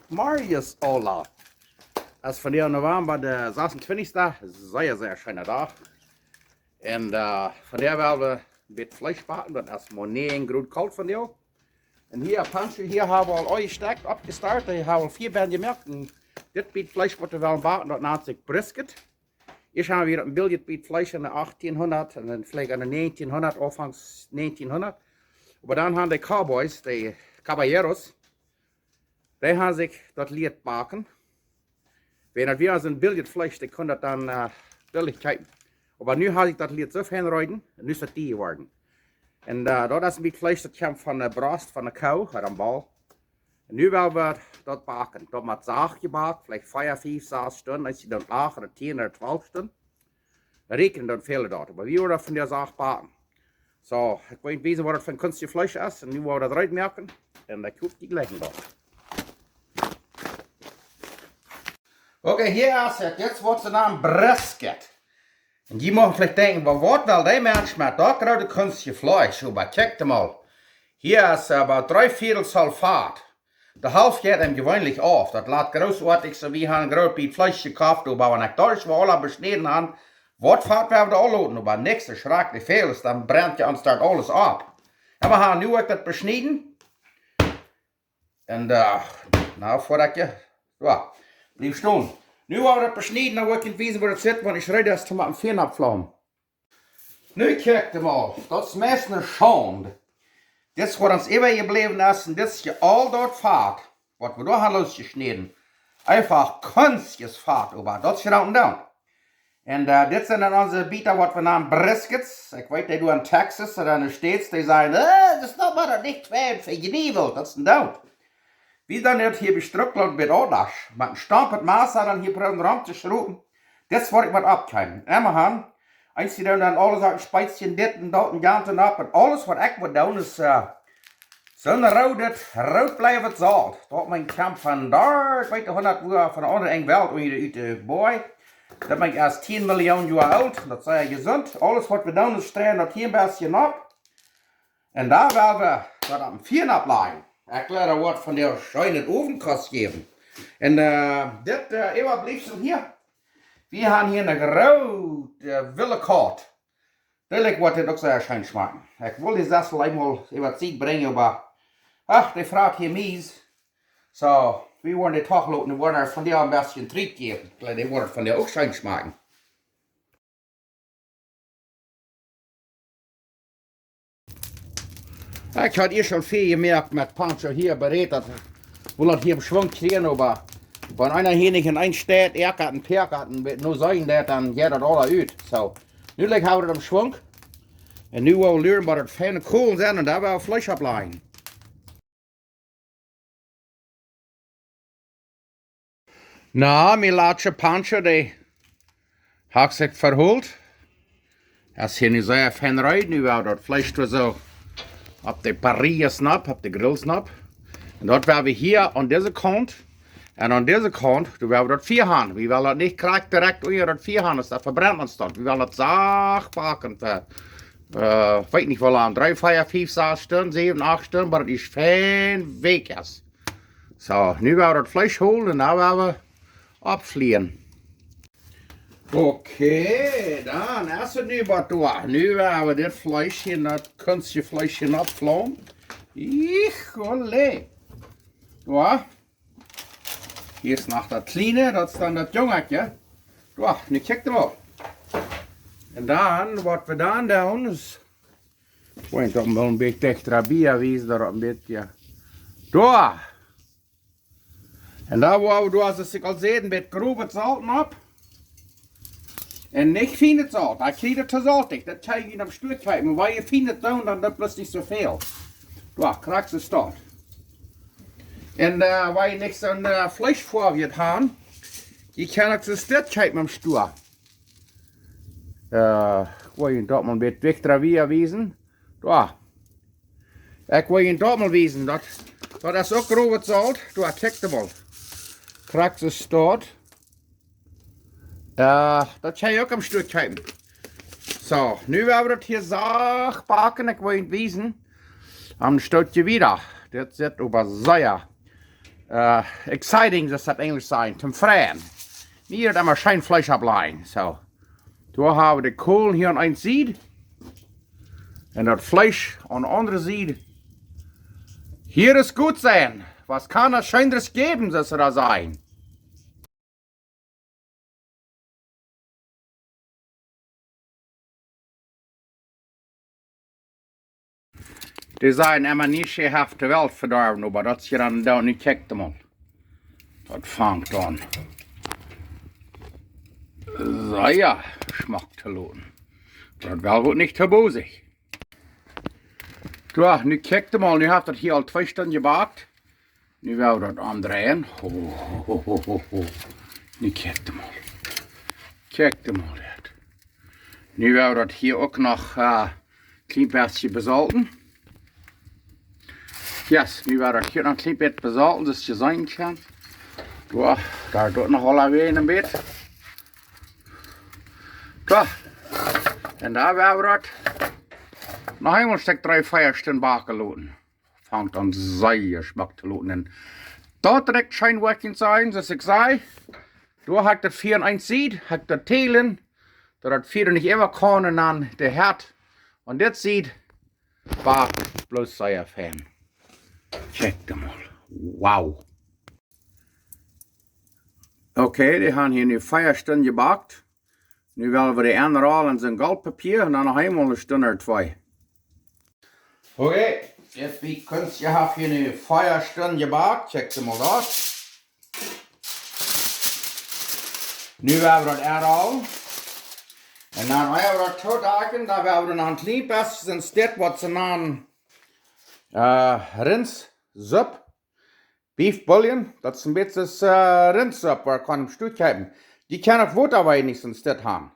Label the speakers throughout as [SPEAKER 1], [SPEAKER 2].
[SPEAKER 1] Marius Ola. Als van der waren war der 26. Sehr, sehr schöner Tag. Und von der werden wir mit Fleisch backen, das ist Monet gut kalt von dir. Und hier, Pancho, hier haben wir alle gesteckt, abgestartet. Hier haben wir 4 Bären gemerkt. Und das Biet Fleisch, was wir wollen backen, das nennt sich Brisket. Ich habe wieder ein Billardbiet Fleisch in den 1800 und dann vielleicht in den 1900, Anfangs 1900. Aber dann haben die Cowboys, die Caballeros, die haben sich das Lied backen. Wenn wir also ein Billardfleisch, die können das dann billig kaufen. Aber nun habe ich das Lied so hinreiten, und nu ist das die geworden. Und dort ist ein bisschen Fleisch, das kommt von der Brust, von der Kuh, oder am Ball. Und nu wollen wir das backen. Dort wird Saag gebackt, vielleicht 4, 5, 6 Stunden, als sie dann 8 oder 10 oder 12 Stunden. Rechnen dann viele dort. Aber wir wollen von der Saag backen. So, ich weiß nicht, was das für ein künstliches Fleisch ist. Und nu wollen wir das reinmerken. Und dann guckt die gleichen dort. Okay, hier ist es. Jetzt wird es ein Brisket. Und die mogen vielleicht denken, was will der Mensch mit da gerade künstliches Fleisch? Aber check mal. Hier ist aber 3/4 Sulfat. Der Half geht ihm gewöhnlich auf. Das lädt großartig, so wie ein großes Fleisch gekauft, aber wenn ich das wo alle beschnitten habe, was fahrt wir da alle, aber nichts schrecklich viel ist, dann brennt ja uns dort alles ab. Und wir haben nu das beschnitten. Und, na, vordat je, ja, blieb stehen. Nu haben wir das beschnitten, dann wollte ich wissen, wo das sitzt, wenn ich rede, dass wir mit dem Finger abflammen. Nu kijkt mal, das ist meistens schon. Das, was uns übergeblieben ist, und das ist ja all dort Fahrt, was wir da haben losgeschnitten. Einfach künstliches Fahrt, aber das ist unten down. Und das sind dann unsere Bieter, was wir nennen Briskets. Ich weiß, die du in Texas oder in den States, die sagen, das ist noch mal das nicht wert für Geniebel, das ist down. Wie dann jetzt hier bestruckelt mit Odasch, mit einem stampet Maßer dann hier probieren rumzuschrauben, das wollte ich mal abkeinen. Immerhin, eins die dann alles auf ein Speizchen dit und dort und janten ab und alles, was ich will tun, ist so ein rot bleibt Salz. Dort mein Kampf von da, ich weiß 100 Uhr von der anderen engen Welt, und der Boy, da bin ich erst 10 Millionen Jahre alt, das sei ja gesund. Alles, was wir tun, ist stehen das hier ein bisschen ab. Und da werden wir das am 4 ablegen. Ich erkläre was von der schönen Ofenkost geben. Und das überbliebsel hier. Wir haben hier eine große Willekort. Das liegt, was das auch sehr schön schmecken. Ich will die Sessel einmal über die Zeit bringen, aber ach, die fragt hier mies. So, wir wollen die Tachloten, die wollen von der ein bisschen Trieb geben. Die wollen von der auch schön schmecken. Ich hatte schon viel gemerkt mit Pancho hier beredet, will das hier im Schwung kriegen, aber wenn einer hier nicht in ein steht, er hat einen Perk hat, nur sagen, dann geht das alles aus. So, nu haben wir das im Schwung. Und nu wollen wir lernen, was das feine Kohlen sind, und da wollen wir Fleisch ablegen. Na, mein latsche Pancho, der hat sich verholt. Er ist hier nicht sehr fein rein, nu wollen wir das Fleisch so auf die Parilla-Snap, auf die Grill-Snap. Und dort werden wir hier an dieser Kant, und an dieser Kant, du werden wir dort 4 haben. Wir wollen das nicht direkt unter das 4 haben, das verbrennt uns dort. Wir wollen das Saag backen für, weiß nicht wie lange, 3, 4, 5, 6 Stunden, 7, 8 Stunden, aber das ist fein weg erst. So, nu werden wir das Fleisch holen und dann werden wir abfliehen. Okay, dann ist es nu was da. Nu werden wir das Fleischchen, das künstliche Fleischchen abflammen. Ichole. Ja. Hier ist noch das Kleine, das ist dann das Junge, ja. Ja, nu kijk mal. Und dann, was wir dann tun, ist, ich weiß nicht, mal ein bisschen dichter Bier, wie es da ein bisschen, da. Und da, wo du hast es al sehen, mit grobes Salz ab. Und nicht feines Salz, da kriegt es zu salzig, das zeige ich Ihnen am Stück halten. Weil ihr feines tun, dann wird das nicht so viel. Da, kriegst du es dort. Und weil ich nicht so ein Fleisch vor wird haben, ich kann auch das halten am Stuhl. Ich will Ihnen dort mal ein bisschen dichter wiesen. Da. Ich will Ihnen dort mal wiesen, das ist auch grobes Salz. Da, check mal. Kriegst du es dort. Das kann ich auch am Stück halten. So, nu werden wir das hier Saag backen. Ich will Ihnen wiesen. Am Stückchen wieder. Das ist aber sehr. exciting, das op Englisch sein, zum Freien. Hier haben wir Scheinfleisch ableihen. So. Da haben wir die Kohl hier an einer Seite. Und das Fleisch an der anderen Seite. Hier ist gut sein. Was kann es Schöneres geben, dass er da sein? Die sagen immer nicht, ihr habt die Welt verdorben, aber das ist ja dann da nicht kickt mal. Das fängt an. So ja, schmeckt zu lohnen. Das wird nicht zu bosig. Ja, nu kijk mal, nu heeft het hier al 2 Stunden gebakt. Nu wil we dat omdraaien. Nu kijk mal. Kijk mal. Nu wil we dat hier ook nog een klein beetje bezalten. Yes, nu wil we dat hier nog een klein beetje bezalten, dat je zien kan. Ja, daar doet nog wel even een beetje. Ja, en daar wil we dat nog eenmaal een stuk 3-4 Stunden bakken laten. Fangt an sehr schmack zu laten. En dat direkt scheinwerking zijn, zoals ik zei. Door heb ik dat 4 in 1 ziet, heb ik dat telen. Dat het 4 niet immer kan en dan de hert. En dit ziet, bak bloos sehr fan. Check them mal. Wow. Oké, die hebben hier nu 4 Stunden gebakt. Nu willen we de andere al in zijn goldpapier en dan nog eenmaal een Stunde of 2. Oké, jetzt wie kunst, je hebt hier nu 4 Stunden gebakt. Check ze mal dat. Nu hebben we dat al. En dan hebben we dat toedaken, dan hebben we nog een klein beetje in dit wat ze noemen rindssup. Beef bouillon, dat is een beetje rindssup, waar ik kan hem stuk hebben. Die kan ook water wenigstens dit hebben.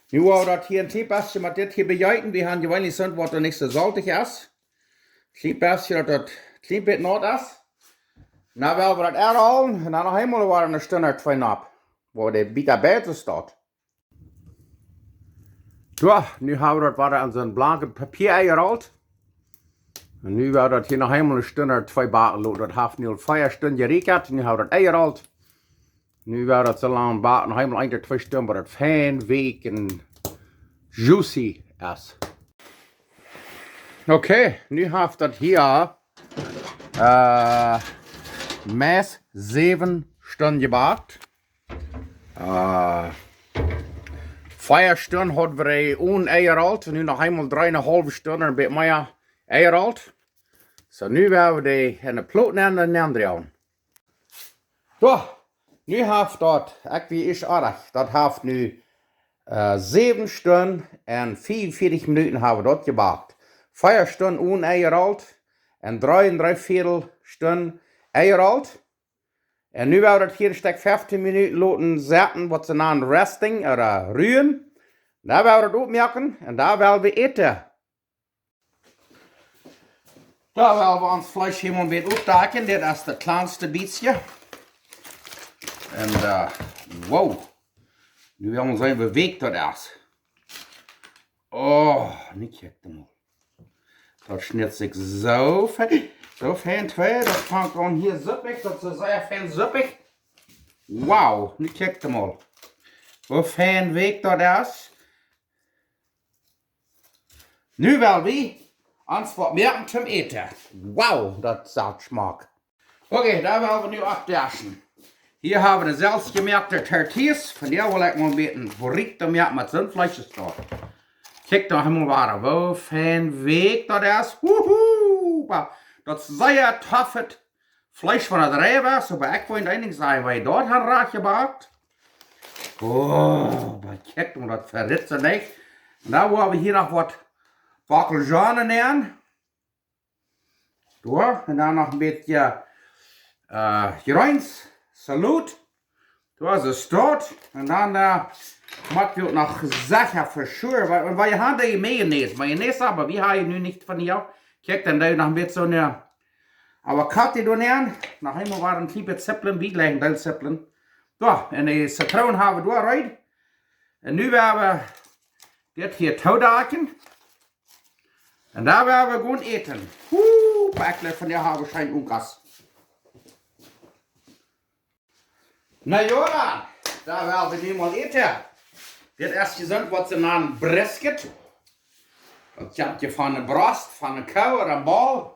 [SPEAKER 1] Nu hebben we dat hier een klein beetje met dit hier bejuiten. We hebben gewoon niet wat er niet zo saltig is. Klein beetje dat het klein beetje nat is. Nou willen we dat halen en dan nog eenmaal waren een Stunde of 2 op. Waar de bitter buiten staat. Ja, nu hebben we dat wat aan zo'n blanke papier gehaald. En nu willen we dat hier nog eenmaal een Stunde of 2 bakken laten. Dat heeft nu al 4 Stunden gerekend. Nu hebben we dat gehaald. Nu willen we dat zo lang bakken, nog eenmaal 1 tot 2 Stunden, waar het fijn, week en juicy is. Oké, nu heeft dat hier meest 7 Stunden gebakt. 4 Stunden hadden we ongehaald. Nu nog eenmaal 3,5 Stunden, een beetje meer gehaald. Zo nu willen we die in de ploot nemen en nemen. Ja, nu heeft dat, ik wie is aardig, dat heeft nu 7 Stunden en 44 Minuten hebben we dat gebakt. 4 Stunden ongehaald en 3,75 Stunden gehaald. En nu willen we dat hier een stuk 15 minuten laten zetten, wat ze noemen resting, of ruwen. Daar willen we dat opmerken en daar willen we eten. Daar willen we ons vlees helemaal een beetje optaken, dit is het kleinste beetje. En wow, nu willen we zien hoe week dat is. Oh, niet gek te mal. Dat snit zich zo fijn twee, dat vangt aan hier suppig, dat is zeer fijn suppig. Wauw, niet gek te mal. Hoe fijn week dat is. Nu wel wie ons wat merken zum eten. Wauw, dat zat smaak. Oké, daar willen we nu afdassen. Hier hebben we de zelfgemerkte tortillas. Van der wil ik maar een beetje verriekt merken met Rindfleisch staat. Kijk dan helemaal waar. Hoe fijn week dat is. Woehoe! Dat is zeer tof het vlees van het rijden. Zo bij ik wil één ding zeggen. Wij dat hebben raak gebakt. Oh, maar kijk dan dat verrit ze niet. En dan hebben we hier nog wat bakkeljanen in. Door. En dan nog een beetje groens. Salut. Da ist es dort. Und dann mag ich noch Sachen für sure. Weil ihr habt ja Mayonnaise. Mayonnaise aber wir haben nun nicht von hier. Kijk, dann da noch mit so eine Avocado drin. Nach einmal waren ein kleine Zäppeln, wie gleich ein Zäppeln. Da, und die Zitronen haben wir da rein. Und nu werden wir das hier taudaken. Und da werden wir gut eten. Backle von der habe ich kein Ungas. Na ja, da werden wir nicht mal eten. Das erste sind, was sie nennen Brisket. Das habt ihr von der Brust, von der Kuh oder Ball.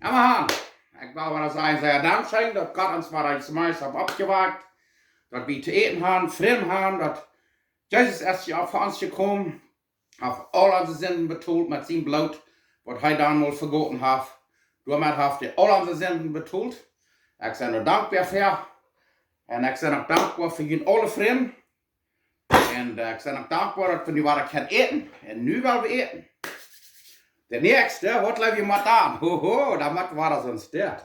[SPEAKER 1] Ja, man, ich will mal sagen, sehr dankbar, dass Gott uns mal das meiste abgewagt, dass wir zu eten haben, Frieden haben, dass Jesus erst auf uns gekommen, auf all unsere Sünden betont mit seinem Blut, was er damals vergoten hat. Damit hat er all unsere Sünden betont. Ich bin nur dankbar für. Und ich bin auch dankbar für ihn alle Frieden. Und ich bin auch dankbar, dass wir nicht können eten. Und nu wollen wir eten. Der nächste, was legen wir mal da? Hoho, damit war das uns das.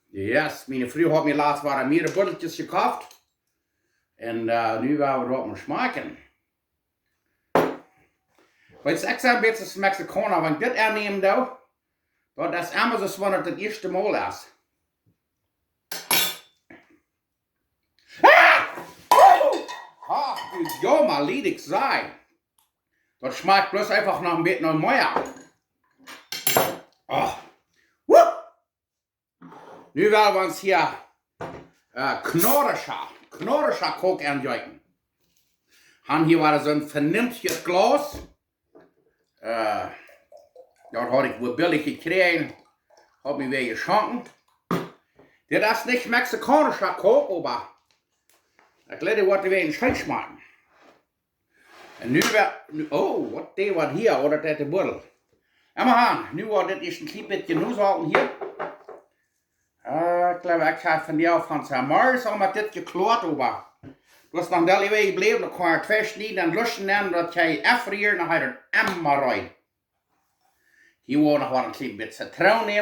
[SPEAKER 1] Yes, meine Frau hat mir laatst mehrere Büttelchen gekauft. Und nu wollen wir dort mal schmecken. Weil es extra ein bisschen Mexikaner, wenn ich das ernehme, da, das ist immer so, wenn das erste Mal ist. Ja, mal liedig sein. Das schmeckt bloß einfach noch ein bisschen mehr. Oh. Nu wollen wir uns hier knorrischer Kook anjeiten. Han hier war so ein vernünftiges Glas. Das hatte ich wohl billig gekriegt. Hab mir wieder geschenkt. Das ist nicht mexikanischer Kook, aber ich glaube, was wir in Scheiß schmecken. Und nu oh, was der war hier, oder der Buddel. Ja, nu war das ist ein klein bisschen Nusshalten hier. Ich glaube, ich habe von dir auf von Herrn Mars auch mal das geklort, aber du hast noch der Weg geblieben, da kann ich festschneiden und luschen nehmen, dass ich erfrieren, dann hat er immer rein. Hier war noch ein klein bisschen Zitrone,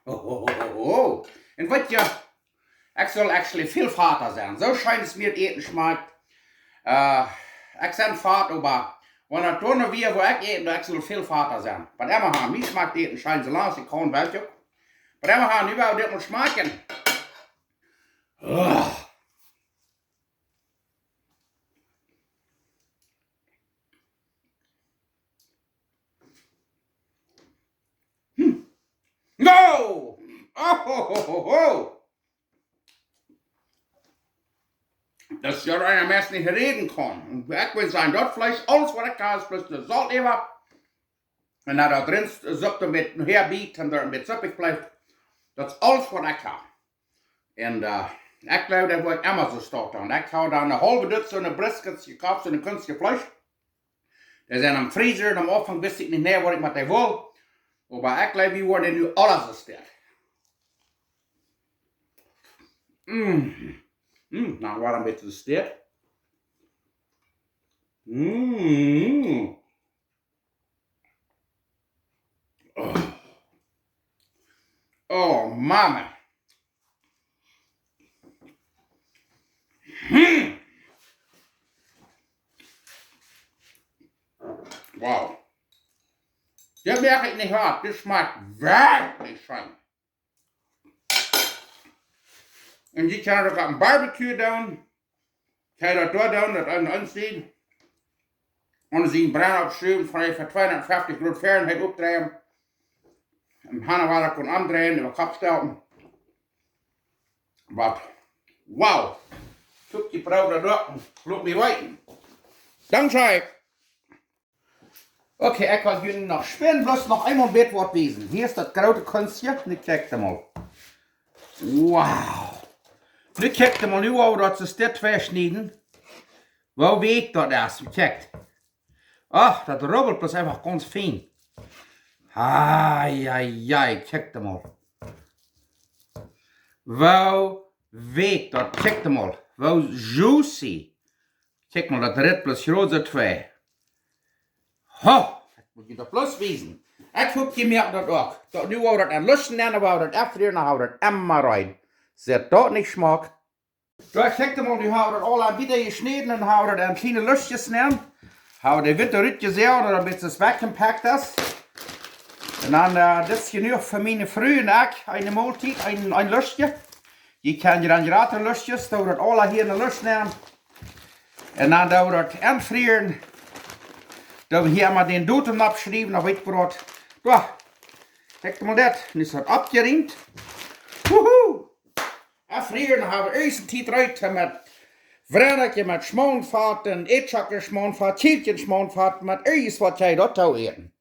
[SPEAKER 1] Und was ja, ich soll actually viel Vater sein. So scheint es mir eten schmeckt. Ich bin Vater, aber wenn er tun wie wo ich eten, ich soll viel Vater sein. Bei immer haben, mich schmeckt eten, scheint so lang, ich kann welche. Bei immer haben, überall das mal schmecken. No! Oh! Dass ja einer Mensch nicht reden kann. Und ich will sagen, das Fleisch, alles was ich habe, ist bloß eine Salzleber. Und dann da drin Suppe mit herbiegt und da mit Suppe bleibt. Das ist alles was ich habe. Und ich glaube, das wird immer so starten. Und ich habe da eine halbe Dutzend Briskets gekauft, so eine künstliche Fleisch. Die sind am Freezer, und am Anfang wusste ich nicht mehr, was ich mit der will. Aber ich glaube, wir werden nu alles ausgestellt. Nou, war een beetje sterk. Oh, mama. Wow. Das merke ich nicht hart. Das schmeckt wirklich schön. Und die kann doch ein Barbecue down. Kann das dort down, das an uns sehen. Und sie einen Brand abschreiben, von etwa 250 Grad Fahrenheit aufdrehen. Im Hanna kann andrehen, über Kopf stellen. Aber, wow. Guck die Frau da dort und lass mich weiten. Dankeschön. Okay, ich kann Ihnen noch spielen, bloß noch einmal ein Wort wiesen. Hier ist das große Kunstchen, und check mal. Wow. Nu kijk er maar nu over dat ze dit versnijden. Wo weet dat is? Kijk. Ach, dat rubbelt plus einfach ganz fein. Ai, kijk er maar. Wo weet dat? Kijk er maar. Wo juicy. Kijk maar, dat red plus grote twee. Ho, ik moet je dat plus wezen. Ik hoop je merkt dat ook. Dat nu over dat en lusten en over dat afdrehen en over dat immer rein. Zet dat nicht schmeckt. Da checkte mal, die haben das alle wieder geschnitten und haben das in kleine Lüstchen nehmen. Haben die Winter rüt gesehen, damit es weggepackt ist. Und dann, das ist genug für meine Früh und ich, eine Mahlzeit, ein Lüstchen. Die kann je dann gerade Lüstchen, da das alle hier in der Lüst nehmen. Und dann da das anfrieren. Da wir hier mal den Datum abschreiben, auf Witbrot. Da, checkte mal das, dann ist das abgeriemt. Wuhu! Früher haben wir eerst tijd uit met vrouwtje met schmoonvat en eetzakken schmoonvat, chieltje schmoonvat, met iets wat jij dat zou eten.